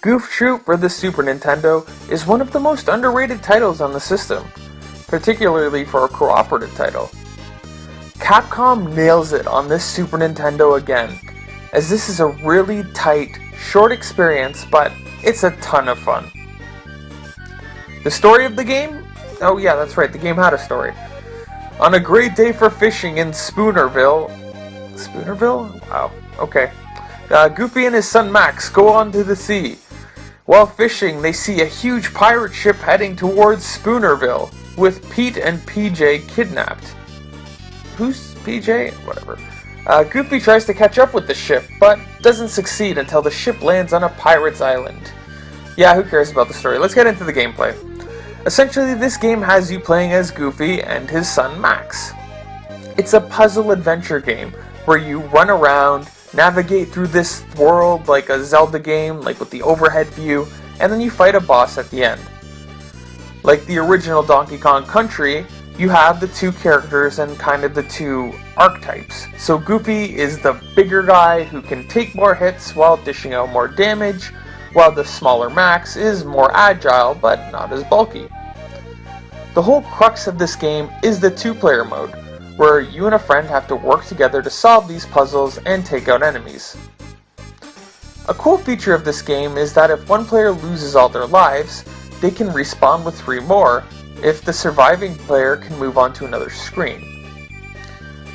Goof Troop for the Super Nintendo is one of the most underrated titles on the system, particularly for a cooperative title. Capcom nails it on this Super Nintendo again, as this is a really tight, short experience, but it's a ton of fun. The story of the game? Oh yeah, that's right, the game had a story. On a great day for fishing in Spoonerville... Spoonerville? Wow, okay. Goofy and his son Max go onto the sea. While fishing, they see a huge pirate ship heading towards Spoonerville, with Pete and PJ kidnapped. Who's PJ? Whatever. Goofy tries to catch up with the ship, but doesn't succeed until the ship lands on a pirate's island. Yeah, who cares about the story? Let's get into the gameplay. Essentially, this game has you playing as Goofy and his son Max. It's a puzzle adventure game where you run around, navigate through this world like a Zelda game, like with the overhead view, and then you fight a boss at the end. Like the original Donkey Kong Country, you have the two characters and kind of the two archetypes. So Goofy is the bigger guy who can take more hits while dishing out more damage, while the smaller Max is more agile but not as bulky. The whole crux of this game is the two-player mode, where you and a friend have to work together to solve these puzzles and take out enemies. A cool feature of this game is that if one player loses all their lives, they can respawn with 3 more if the surviving player can move on to another screen.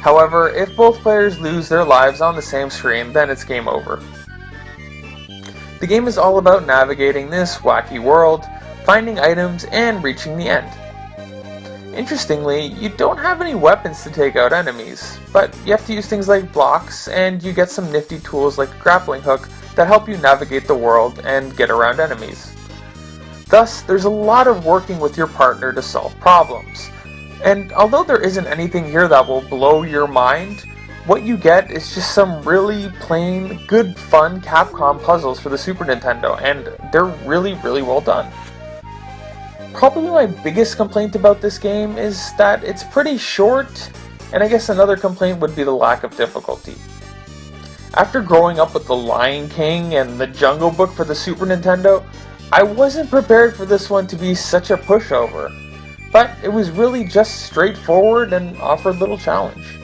However, if both players lose their lives on the same screen, then it's game over. The game is all about navigating this wacky world, finding items, and reaching the end. Interestingly, you don't have any weapons to take out enemies, but you have to use things like blocks, and you get some nifty tools like a grappling hook that help you navigate the world and get around enemies. Thus, there's a lot of working with your partner to solve problems. And although there isn't anything here that will blow your mind, what you get is just some really plain, good fun Capcom puzzles for the Super Nintendo, and they're really well done. Probably my biggest complaint about this game is that it's pretty short, and I guess another complaint would be the lack of difficulty. After growing up with The Lion King and The Jungle Book for the Super Nintendo, I wasn't prepared for this one to be such a pushover, but it was really just straightforward and offered little challenge.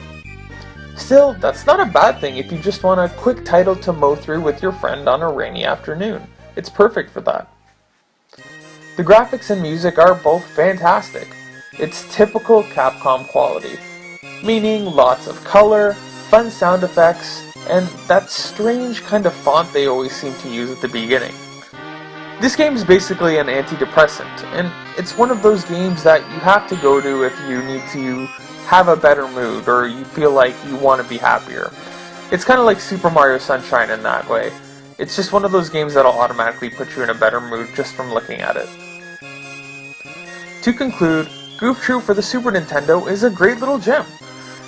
Still, that's not a bad thing if you just want a quick title to mow through with your friend on a rainy afternoon. It's perfect for that. The graphics and music are both fantastic. It's typical Capcom quality, meaning lots of color, fun sound effects, and that strange kind of font they always seem to use at the beginning. This game is basically an antidepressant, and it's one of those games that you have to go to if you need to have a better mood or you feel like you want to be happier. It's kind of like Super Mario Sunshine in that way. It's just one of those games that'll automatically put you in a better mood just from looking at it. To conclude, Goof Troop for the Super Nintendo is a great little gem.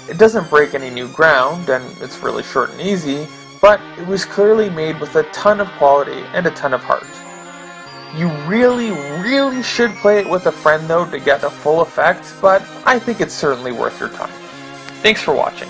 It doesn't break any new ground, and it's really short and easy, but it was clearly made with a ton of quality and a ton of heart. You really should play it with a friend though to get the full effect, but I think it's certainly worth your time. Thanks for watching.